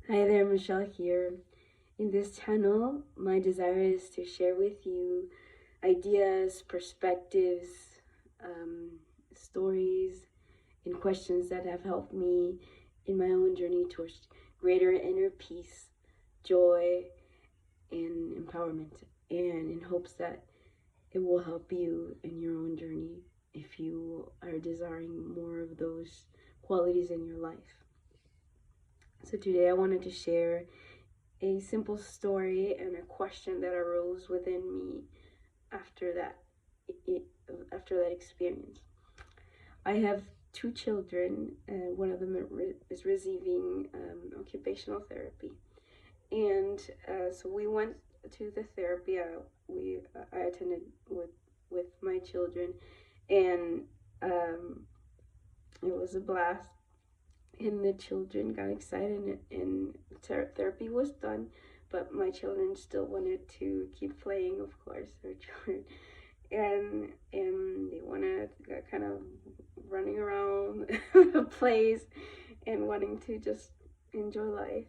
Hi there, Michelle here. In this channel, my desire is to share with you ideas, perspectives, stories, and questions that have helped me in my own journey towards greater inner peace, joy, and empowerment, and in hopes that it will help you in your own journey if you are desiring more of those qualities in your life. So today I wanted to share a simple story and a question that arose within me after that it, after that experience. I have two children, and one of them is receiving occupational therapy, and so we went to the therapy. I attended with my children, and it was a blast. And the children got excited, and therapy was done, but my children still wanted to keep playing, of course, their children, and they wanted kind of running around the place and wanting to just enjoy life.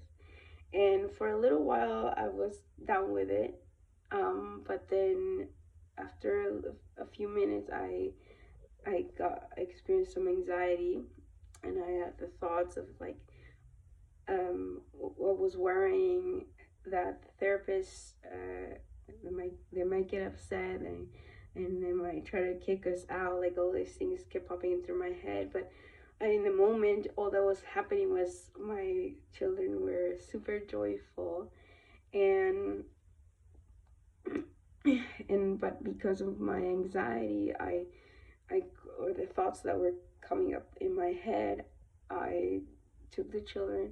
And for a little while I was down with it, but then after a few minutes I experienced some anxiety, and I had the thoughts of like, what was worrying, that the therapist, they might get upset, and they might try to kick us out. Like, all these things kept popping through my head, but in the moment, all that was happening was my children were super joyful, and but because of my anxiety, I or the thoughts that were coming up in my head, I took the children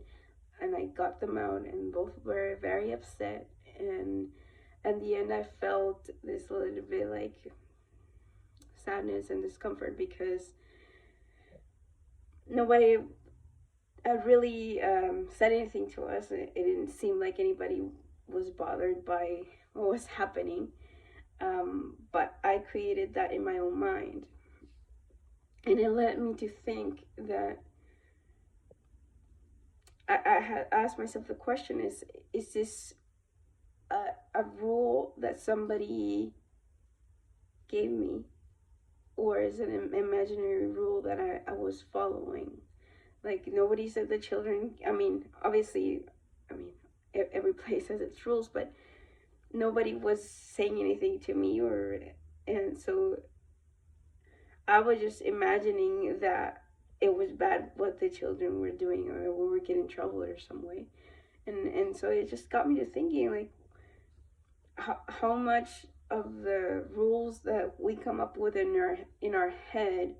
and I got them out, and both were very upset. And at the end, I felt this little bit like sadness and discomfort because nobody had really said anything to us. It didn't seem like anybody was bothered by what was happening. But I created that in my own mind. And it led me to think that I had asked myself the question, is this a rule that somebody gave me, or is it an imaginary rule that I was following? Like, nobody said the children, I mean, obviously, I mean, every place has its rules, but nobody was saying anything to me, and so I was just imagining that it was bad what the children were doing, or we were getting in trouble or some way. And so it just got me to thinking, like, how much of the rules that we come up with in our head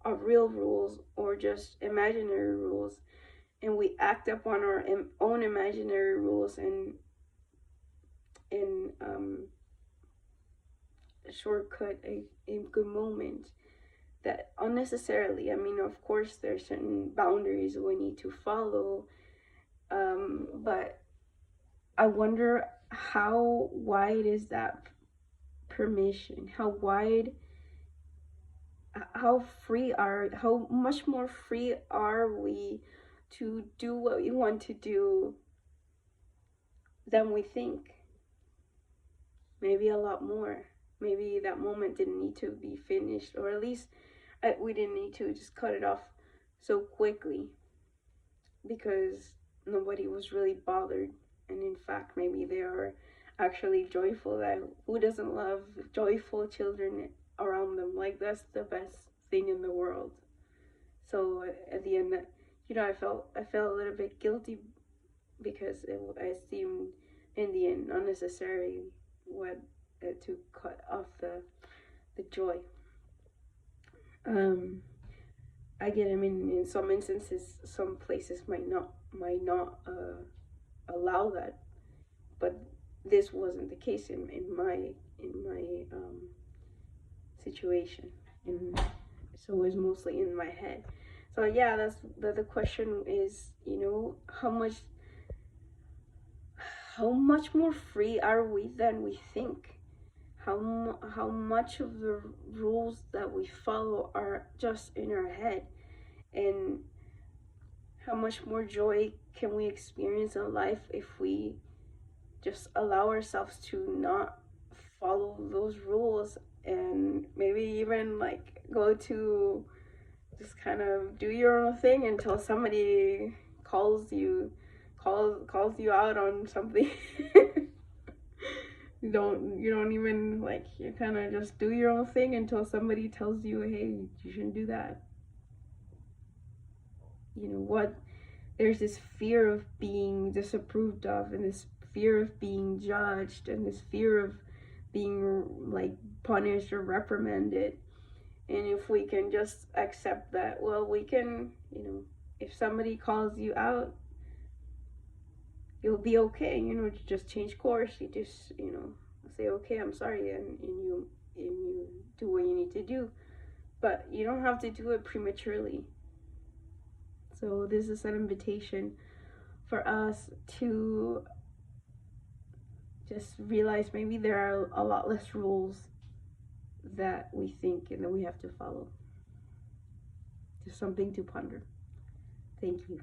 are real rules or just imaginary rules, and we act upon our own imaginary rules and shortcut a good moment that unnecessarily. I mean, of course there's certain boundaries we need to follow, but I wonder how wide is that permission, how much more free are we to do what we want to do than we think. Maybe a lot more. Maybe that moment didn't need to be finished, or at least we didn't need to just cut it off so quickly because nobody was really bothered. And in fact, maybe they are actually joyful. That who doesn't love joyful children around them? Like, that's the best thing in the world. So at the end, I felt a little bit guilty because I seemed in the end unnecessary what to cut off the joy. Um, I get. I mean, in some instances, some places might not allow that, but this wasn't the case in my situation, and so it was mostly in my head. So yeah, that's the question is, how much more free are we than we think? How much of the rules that we follow are just in our head, and how much more joy can we experience in life if we just allow ourselves to not follow those rules, and maybe even like go to just kind of do your own thing until somebody calls you out on something. You don't even like, you kind of just do your own thing until somebody tells you, hey, you shouldn't do that. You know what, there's this fear of being disapproved of, and this fear of being judged, and this fear of being like punished or reprimanded. And if we can just accept that, well, we can, if somebody calls you out, you'll be okay. You just change course. You just, say, okay, I'm sorry, and you do what you need to do. But you don't have to do it prematurely. So this is an invitation for us to just realize maybe there are a lot less rules that we think and that we have to follow. Just something to ponder. Thank you.